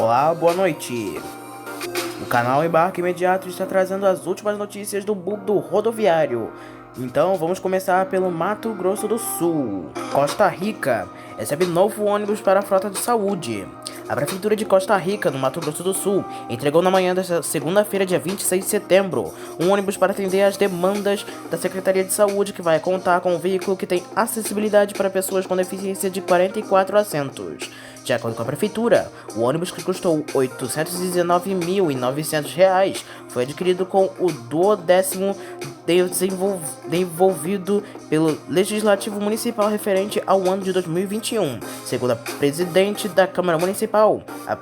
Olá, boa noite. O canal Embarque Imediato está trazendo as últimas notícias do mundo rodoviário. Então vamos começar pelo Mato Grosso do Sul. Costa Rica recebe novo ônibus para a frota de saúde. A Prefeitura de Costa Rica, no Mato Grosso do Sul, entregou na manhã desta segunda-feira, dia 26 de setembro, um ônibus para atender às demandas da Secretaria de Saúde, que vai contar com um veículo que tem acessibilidade para pessoas com deficiência de 44 assentos. De acordo com a Prefeitura, o ônibus, que custou R$ 819.900, foi adquirido com o 12º desenvolvido pelo Legislativo Municipal referente ao ano de 2021. Segundo a presidente da Câmara Municipal, a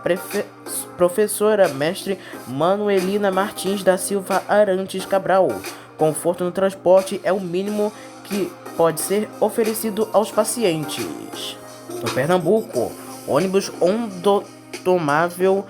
professora mestre Manuelina Martins da Silva Arantes Cabral, conforto no transporte é o mínimo que pode ser oferecido aos pacientes. No Pernambuco, ônibus ondotomável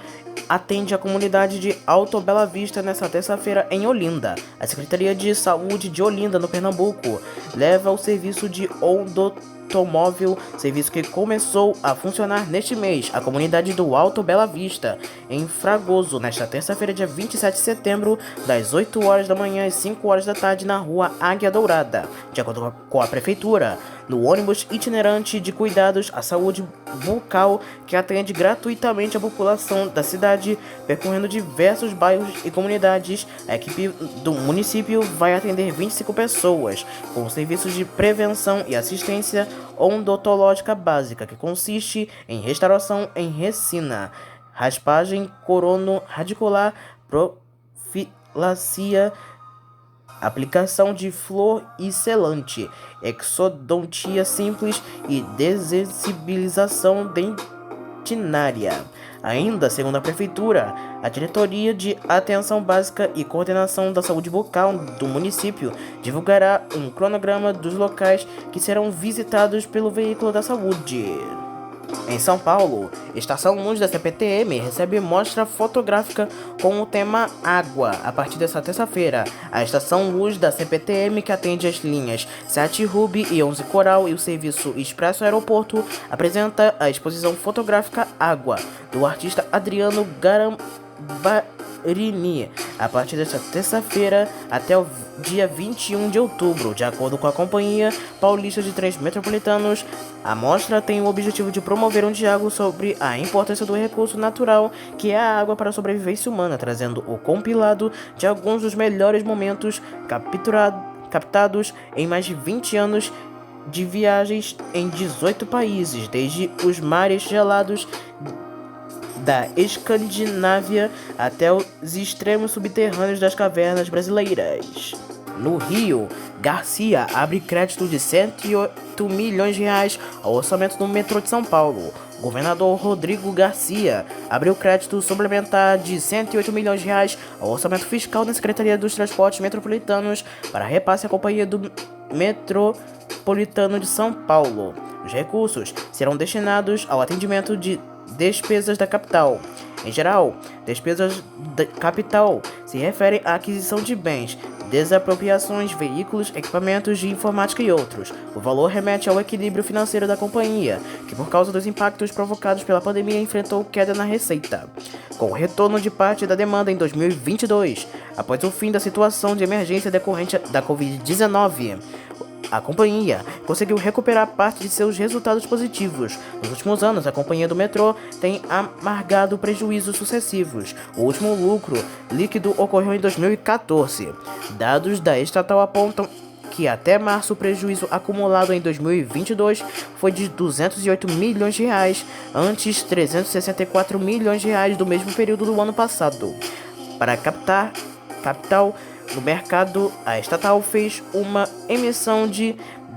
atende a comunidade de Alto Bela Vista nesta terça-feira em Olinda. A Secretaria de Saúde de Olinda, no Pernambuco, leva o serviço de ondotomóvel, serviço que começou a funcionar neste mês. A comunidade do Alto Bela Vista, em Fragoso, nesta terça-feira, dia 27 de setembro, das 8 horas da manhã às 5 horas da tarde, na rua Águia Dourada. De acordo com a Prefeitura, no ônibus itinerante de cuidados à saúde bucal, que atende gratuitamente a população da cidade, percorrendo diversos bairros e comunidades, a equipe do município vai atender 25 pessoas, com serviços de prevenção e assistência odontológica básica, que consiste em restauração em resina, raspagem corono radicular, profilacia, aplicação de flor e selante, exodontia simples e desensibilização dentinária. Ainda, segundo a Prefeitura, a Diretoria de Atenção Básica e Coordenação da Saúde Bucal do município divulgará um cronograma dos locais que serão visitados pelo veículo da saúde. Em São Paulo, Estação Luz da CPTM recebe mostra fotográfica com o tema Água a partir desta terça-feira. A Estação Luz da CPTM, que atende as linhas 7 Ruby e 11 Coral e o serviço Expresso Aeroporto, apresenta a exposição fotográfica Água, do artista Adriano Garambarini, a partir desta terça-feira até o dia 21 de outubro. De acordo com a Companhia Paulista de Trens Metropolitanos, a mostra tem o objetivo de promover um diálogo sobre a importância do recurso natural que é a água para a sobrevivência humana, trazendo o compilado de alguns dos melhores momentos captados em mais de 20 anos de viagens em 18 países, desde os mares gelados da Escandinávia até os extremos subterrâneos das cavernas brasileiras. No Rio, Garcia abre crédito de R$ 108 milhões ao orçamento do metrô de São Paulo. O governador Rodrigo Garcia abriu crédito suplementar de R$ 108 milhões ao orçamento fiscal da Secretaria dos Transportes Metropolitanos para repasse à Companhia do Metropolitano de São Paulo. Os recursos serão destinados ao atendimento de despesas da capital. Em geral, despesas da capital se referem à aquisição de bens, desapropriações, veículos, equipamentos de informática e outros. O valor remete ao equilíbrio financeiro da companhia, que por causa dos impactos provocados pela pandemia enfrentou queda na receita. Com o retorno de parte da demanda em 2022, após o fim da situação de emergência decorrente da Covid-19, a companhia conseguiu recuperar parte de seus resultados positivos. Nos últimos anos, a companhia do metrô tem amargado prejuízos sucessivos. O último lucro líquido ocorreu em 2014. Dados da estatal apontam que até março o prejuízo acumulado em 2022 foi de R$ 208 milhões, antes R$ 364 milhões do mesmo período do ano passado. Para captar capital no mercado, a estatal fez uma emissão de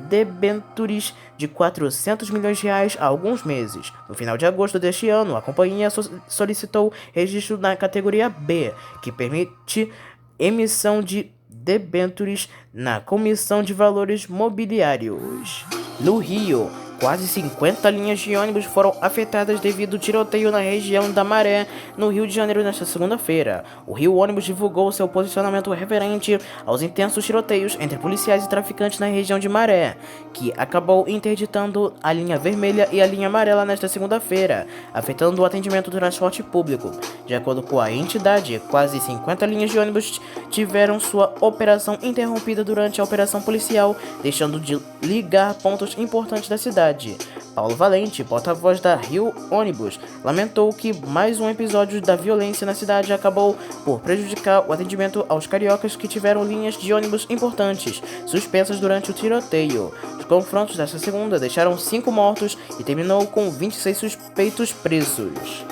debêntures de R$ 400 milhões há alguns meses. No final de agosto deste ano, a companhia solicitou registro na categoria B, que permite emissão de debêntures na Comissão de Valores Mobiliários. No Rio, Quase 50 linhas de ônibus foram afetadas devido ao tiroteio na região da Maré, no Rio de Janeiro, nesta segunda-feira. O Rio Ônibus divulgou seu posicionamento referente aos intensos tiroteios entre policiais e traficantes na região de Maré, que acabou interditando a linha vermelha e a linha amarela nesta segunda-feira, afetando o atendimento do transporte público. De acordo com a entidade, quase 50 linhas de ônibus tiveram sua operação interrompida durante a operação policial, deixando de ligar pontos importantes da cidade. Paulo Valente, porta-voz da Rio Ônibus, lamentou que mais um episódio da violência na cidade acabou por prejudicar o atendimento aos cariocas que tiveram linhas de ônibus importantes suspensas durante o tiroteio. Os confrontos desta segunda deixaram 5 mortos e terminou com 26 suspeitos presos.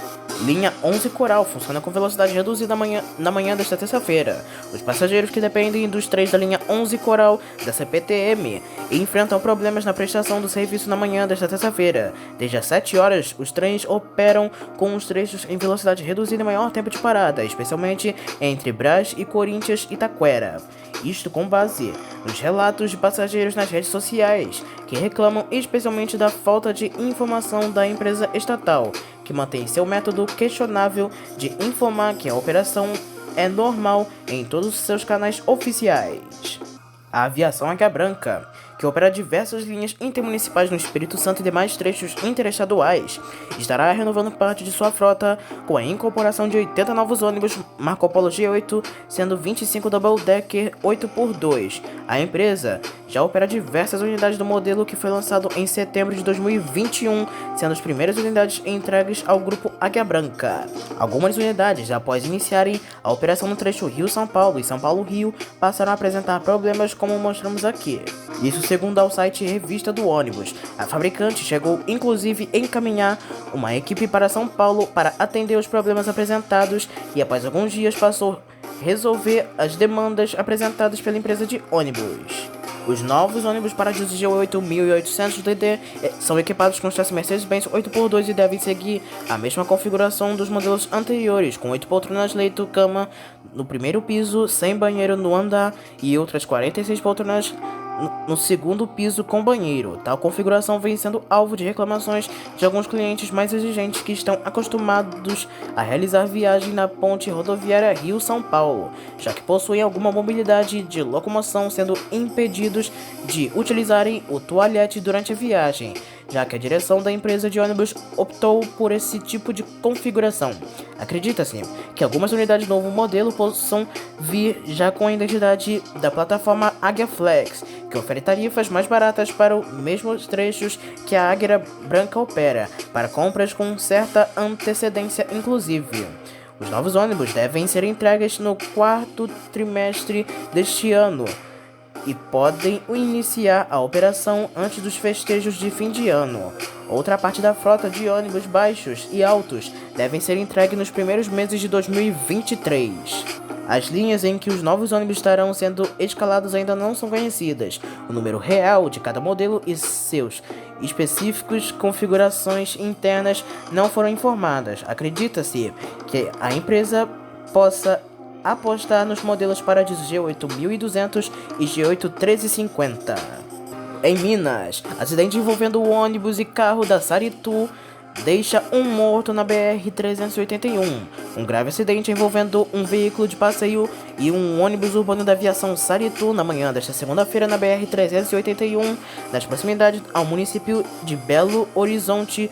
Linha 11 Coral funciona com velocidade reduzida na manhã desta terça-feira. Os passageiros que dependem dos trens da linha 11 Coral da CPTM enfrentam problemas na prestação do serviço na manhã desta terça-feira. Desde as 7 horas, os trens operam com os trechos em velocidade reduzida e maior tempo de parada, especialmente entre Brás e Corinthians e Taquera. Isto com base nos relatos de passageiros nas redes sociais, que reclamam especialmente da falta de informação da empresa estatal, que mantém seu método questionável de informar que a operação é normal em todos os seus canais oficiais. A Aviação Águia Branca, que opera diversas linhas intermunicipais no Espírito Santo e demais trechos interestaduais, estará renovando parte de sua frota com a incorporação de 80 novos ônibus Marco Polo G8, sendo 25 Double Decker 8x2. A empresa já opera diversas unidades do modelo que foi lançado em setembro de 2021, sendo as primeiras unidades entregues ao grupo Águia Branca. Algumas unidades, após iniciarem a operação no trecho Rio-São Paulo e São Paulo-Rio, passaram a apresentar problemas como mostramos aqui. Isso segundo ao site Revista do Ônibus. A fabricante chegou inclusive a encaminhar uma equipe para São Paulo para atender os problemas apresentados e após alguns dias passou a resolver as demandas apresentadas pela empresa de ônibus. Os novos ônibus Paradiso G8800DD são equipados com chassi Mercedes-Benz 8x2 e devem seguir a mesma configuração dos modelos anteriores, com 8 poltronas leito-cama no primeiro piso, sem banheiro no andar e outras 46 poltronas no segundo piso com banheiro. Tal configuração vem sendo alvo de reclamações de alguns clientes mais exigentes que estão acostumados a realizar viagem na ponte rodoviária Rio-São Paulo, já que possuem alguma mobilidade de locomoção, sendo impedidos de utilizarem o toalete durante a viagem, já que a direção da empresa de ônibus optou por esse tipo de configuração. Acredita-se que algumas unidades do novo modelo possam vir já com a identidade da plataforma Águia Flex, que oferece tarifas mais baratas para os mesmos trechos que a Águia Branca opera, para compras com certa antecedência inclusive. Os novos ônibus devem ser entregues no 4º trimestre deste ano e podem iniciar a operação antes dos festejos de fim de ano. Outra parte da frota de ônibus baixos e altos devem ser entregue nos primeiros meses de 2023. As linhas em que os novos ônibus estarão sendo escalados ainda não são conhecidas. O número real de cada modelo e seus específicos configurações internas não foram informadas. Acredita-se que a empresa possa apostar nos modelos Paradiso G8200 e G81350. Em Minas, acidente envolvendo o ônibus e carro da Saritu deixa um morto na BR-381. Um grave acidente envolvendo um veículo de passeio e um ônibus urbano da aviação Saritu na manhã desta segunda-feira na BR-381, nas proximidades ao município de Belo Horizonte,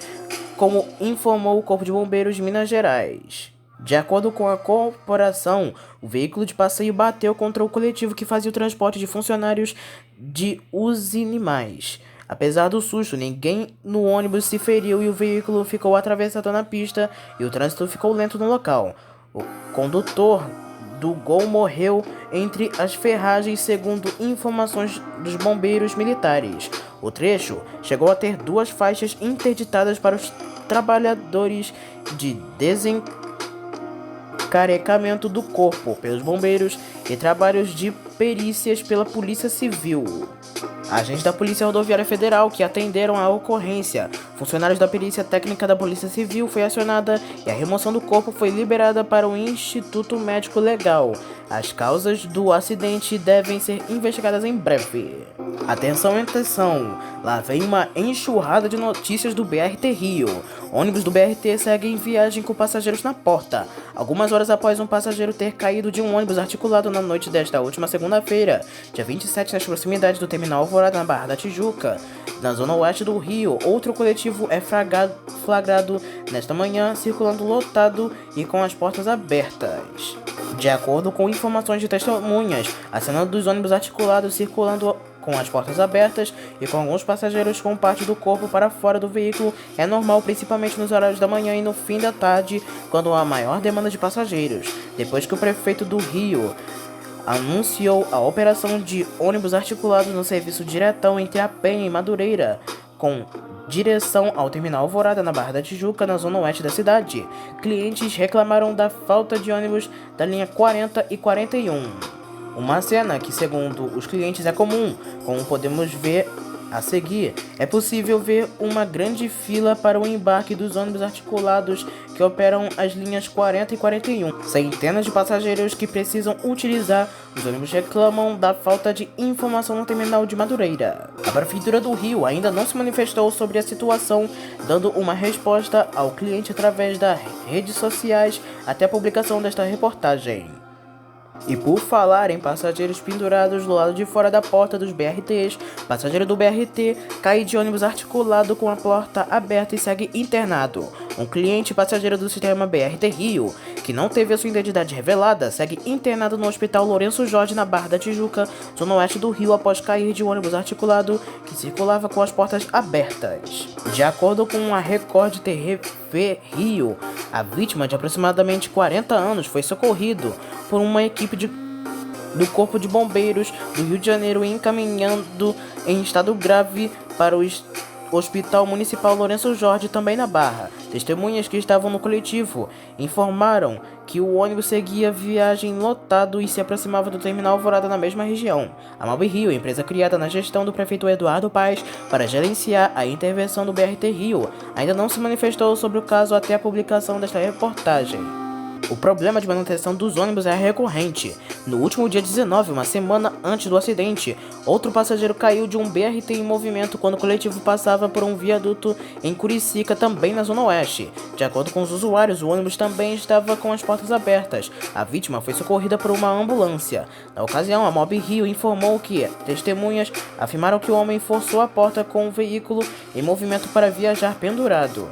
como informou o Corpo de Bombeiros de Minas Gerais. De acordo com a corporação, o veículo de passeio bateu contra o coletivo que fazia o transporte de funcionários de Usinimais. Apesar do susto, ninguém no ônibus se feriu e o veículo ficou atravessado na pista e o trânsito ficou lento no local. O condutor do Gol morreu entre as ferragens, segundo informações dos bombeiros militares. O trecho chegou a ter 2 faixas interditadas para os trabalhadores de desencarecamento do corpo pelos bombeiros e trabalhos de perícias pela Polícia Civil. Agentes da Polícia Rodoviária Federal que atenderam a ocorrência Funcionários da perícia técnica da Polícia Civil foi acionada e a remoção do corpo foi liberada para o Instituto Médico Legal. As causas do acidente devem ser investigadas em breve. Atenção, atenção! Lá vem uma enxurrada de notícias do BRT Rio. Ônibus do BRT segue em viagem com passageiros na porta. Algumas horas após um passageiro ter caído de um ônibus articulado na noite desta última segunda-feira, dia 27, nas proximidades do terminal Alvorada, na Barra da Tijuca, na zona oeste do Rio, outro coletivo é flagrado nesta manhã, circulando lotado e com as portas abertas. De acordo com informações de testemunhas, a cena dos ônibus articulados circulando com as portas abertas e com alguns passageiros com parte do corpo para fora do veículo é normal, principalmente nos horários da manhã e no fim da tarde, quando há maior demanda de passageiros. Depois que o prefeito do Rio anunciou a operação de ônibus articulados no serviço diretão entre a Penha e Madureira, com direção ao terminal Alvorada, na Barra da Tijuca, na zona oeste da cidade, clientes reclamaram da falta de ônibus da linha 40 e 41. Uma cena que, segundo os clientes, é comum, como podemos ver a seguir. É possível ver uma grande fila para o embarque dos ônibus articulados que operam as linhas 40 e 41. Centenas de passageiros que precisam utilizar os ônibus reclamam da falta de informação no terminal de Madureira. A Prefeitura do Rio ainda não se manifestou sobre a situação, dando uma resposta ao cliente através das redes sociais até a publicação desta reportagem. E por falar em passageiros pendurados do lado de fora da porta dos BRTs, passageiro do BRT cai de ônibus articulado com a porta aberta e segue internado. Um cliente passageiro do sistema BRT Rio, que não teve a sua identidade revelada, segue internado no Hospital Lourenço Jorge, na Barra da Tijuca, zona oeste do Rio, após cair de um ônibus articulado que circulava com as portas abertas. De acordo com a Record TV Rio, a vítima, de aproximadamente 40 anos, foi socorrido por uma equipe do Corpo de Bombeiros do Rio de Janeiro, encaminhando em estado grave para o Hospital Municipal Lourenço Jorge, também na Barra. Testemunhas que estavam no coletivo informaram que o ônibus seguia viagem lotado e se aproximava do terminal Alvorada, na mesma região. A Malbi Rio, empresa criada na gestão do prefeito Eduardo Paes para gerenciar a intervenção do BRT Rio, ainda não se manifestou sobre o caso até a publicação desta reportagem. O problema de manutenção dos ônibus é recorrente. No último dia 19, uma semana antes do acidente, outro passageiro caiu de um BRT em movimento quando o coletivo passava por um viaduto em Curicica, também na zona oeste. De acordo com os usuários, o ônibus também estava com as portas abertas. A vítima foi socorrida por uma ambulância. Na ocasião, a Mob Rio informou que testemunhas afirmaram que o homem forçou a porta com o veículo em movimento para viajar pendurado.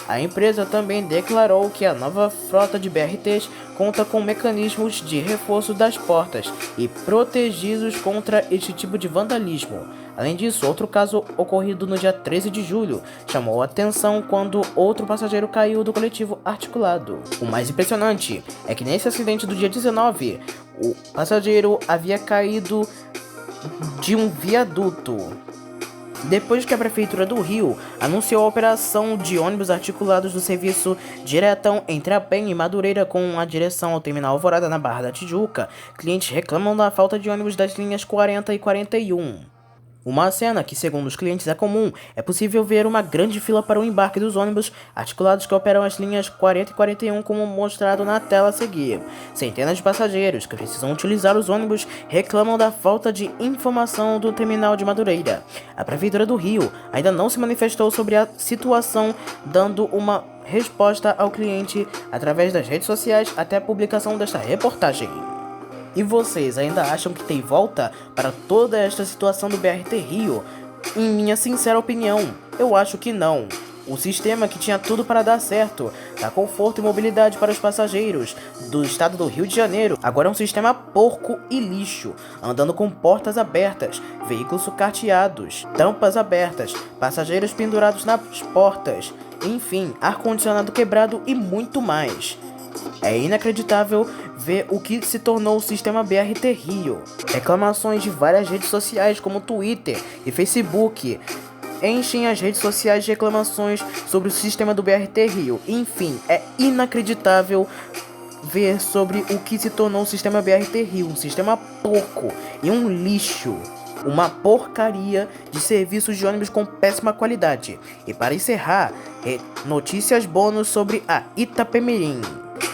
A empresa também declarou que a nova frota de BRTs conta com mecanismos de reforço das portas e protegidos contra este tipo de vandalismo. Além disso, outro caso ocorrido no dia 13 de julho chamou a atenção quando outro passageiro caiu do coletivo articulado. O mais impressionante é que nesse acidente do dia 19, o passageiro havia caído de um viaduto. Depois que a Prefeitura do Rio anunciou a operação de ônibus articulados do serviço diretão entre a Penha e Madureira com a direção ao terminal Alvorada, na Barra da Tijuca, clientes reclamam da falta de ônibus das linhas 40 e 41. Uma cena que, segundo os clientes, é comum. É possível ver uma grande fila para o embarque dos ônibus articulados que operam as linhas 40 e 41, como mostrado na tela a seguir. Centenas de passageiros que precisam utilizar os ônibus reclamam da falta de informação do terminal de Madureira. A Prefeitura do Rio ainda não se manifestou sobre a situação, dando uma resposta ao cliente através das redes sociais até a publicação desta reportagem. E vocês ainda acham que tem volta para toda esta situação do BRT Rio? Em minha sincera opinião, eu acho que não. O sistema que tinha tudo para dar certo, dar conforto e mobilidade para os passageiros do estado do Rio de Janeiro, agora é um sistema porco e lixo, andando com portas abertas, veículos sucateados, tampas abertas, passageiros pendurados nas portas, enfim, ar-condicionado quebrado e muito mais. É inacreditável ver o que se tornou o sistema BRT Rio. Reclamações de várias redes sociais como Twitter e Facebook enchem as redes sociais de reclamações sobre o sistema do BRT Rio. Enfim, é inacreditável ver sobre o que se tornou o sistema BRT Rio, um sistema porco e um lixo. uma porcaria de serviços de ônibus com péssima qualidade. E para encerrar, notícias bônus sobre a Itapemirim.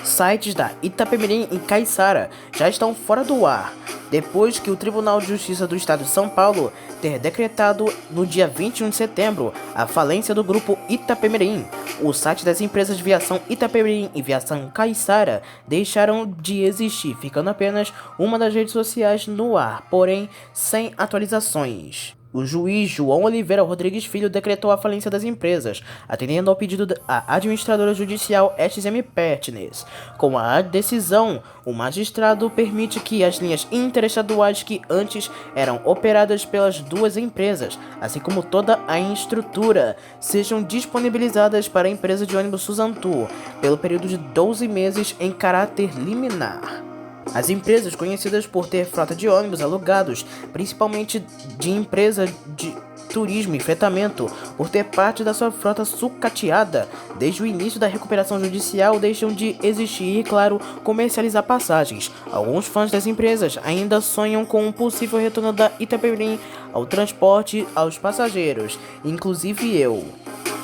Sites da Itapemirim e Caiçara já estão fora do ar, depois que o Tribunal de Justiça do Estado de São Paulo ter decretado no dia 21 de setembro a falência do grupo Itapemirim. O site das empresas de viação Itapemirim e viação Caiçara deixaram de existir, ficando apenas uma das redes sociais no ar, porém sem atualizações. O juiz João Oliveira Rodrigues Filho decretou a falência das empresas, atendendo ao pedido da administradora judicial SM Partners. Com a decisão, o magistrado permite que as linhas interestaduais que antes eram operadas pelas duas empresas, assim como toda a estrutura, sejam disponibilizadas para a empresa de ônibus Suzantur, pelo período de 12 meses em caráter liminar. As empresas conhecidas por ter frota de ônibus alugados, principalmente de empresa de turismo e fretamento, por ter parte da sua frota sucateada, desde o início da recuperação judicial deixam de existir e, claro, comercializar passagens. Alguns fãs das empresas ainda sonham com um possível retorno da Itapemirim ao transporte aos passageiros, inclusive eu.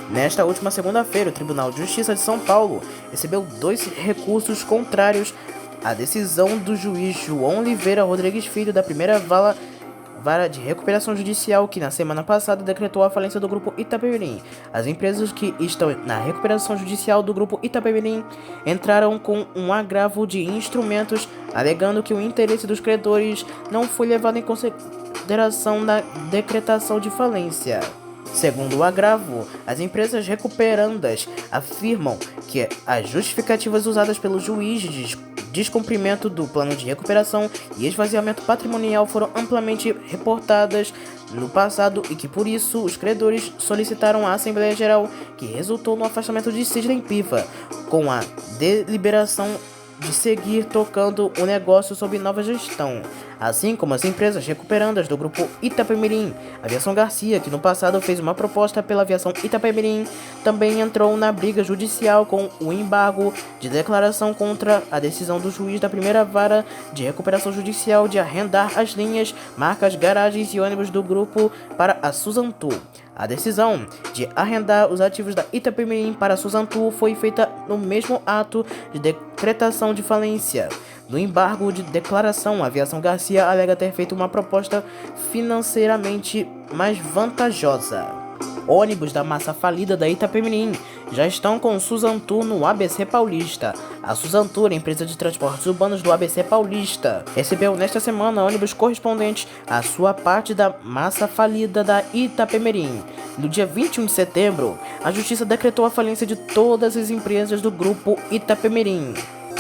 Nesta última segunda-feira, o Tribunal de Justiça de São Paulo recebeu 2 recursos contrários a decisão do juiz João Oliveira Rodrigues Filho da primeira vara de recuperação judicial, que na semana passada decretou a falência do grupo Itapemirim. As empresas que estão na recuperação judicial do grupo Itapemirim entraram com um agravo de instrumentos, alegando que o interesse dos credores não foi levado em consideração na decretação de falência. Segundo o agravo, as empresas recuperandas afirmam que as justificativas usadas pelo juiz de descumprimento do plano de recuperação e esvaziamento patrimonial foram amplamente reportadas no passado e que por isso os credores solicitaram à Assembleia Geral, que resultou no afastamento de Sidney Piva, com a deliberação de seguir tocando o negócio sob nova gestão, assim como as empresas recuperandas do grupo Itapemirim. A Aviação Garcia, que no passado fez uma proposta pela Aviação Itapemirim, também entrou na briga judicial com o embargo de declaração contra a decisão do juiz da primeira vara de recuperação judicial de arrendar as linhas, marcas, garagens e ônibus do grupo para a Suzantur. A decisão de arrendar os ativos da Itapemirim para a Suzantur foi feita no mesmo ato de decretação de falência. No embargo de declaração, a Aviação Garcia alega ter feito uma proposta financeiramente mais vantajosa. Ônibus da massa falida da Itapemirim já estão com Suzantur no ABC Paulista. A Suzantur, empresa de transportes urbanos do ABC Paulista, recebeu nesta semana ônibus correspondentes à sua parte da massa falida da Itapemirim. No dia 21 de setembro, a Justiça decretou a falência de todas as empresas do grupo Itapemirim.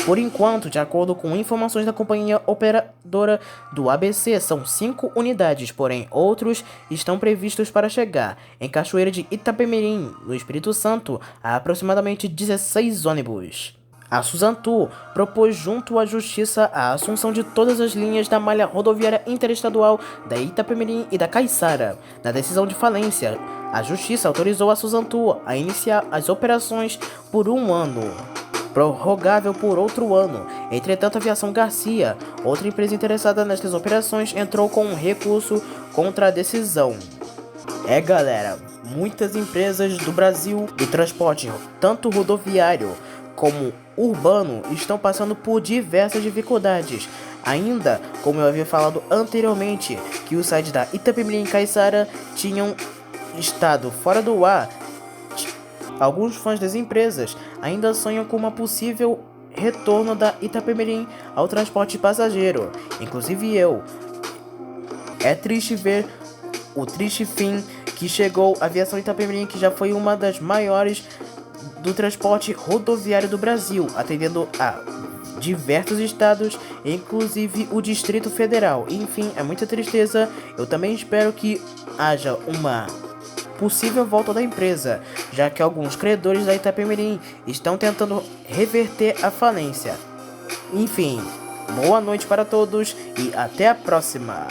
Por enquanto, de acordo com informações da companhia operadora do ABC, são 5 unidades, porém outros estão previstos para chegar. Em Cachoeira de Itapemirim, no Espírito Santo, há aproximadamente 16 ônibus. A Suzantur propôs junto à Justiça a assunção de todas as linhas da malha rodoviária interestadual da Itapemirim e da Caiçara. Na decisão de falência, a Justiça autorizou a Suzantur a iniciar as operações por 1 ano. Prorrogável por outro ano. Entretanto, a Aviação Garcia, outra empresa interessada nestas operações, entrou com um recurso contra a decisão. Galera, muitas empresas do Brasil do transporte, tanto rodoviário como urbano, estão passando por diversas dificuldades. Ainda, como eu havia falado anteriormente, que os sites da Itapemirim e Caiçara tinham estado fora do ar, alguns fãs das empresas ainda sonham com uma possível retorno da Itapemirim ao transporte passageiro, inclusive eu. É triste ver o triste fim que chegou a Aviação Itapemirim, que já foi uma das maiores do transporte rodoviário do Brasil, atendendo a diversos estados, inclusive o Distrito Federal. Enfim, é muita tristeza. Eu também espero que haja uma possível volta da empresa, já que alguns credores da Itapemirim estão tentando reverter a falência. Enfim, boa noite para todos e até a próxima.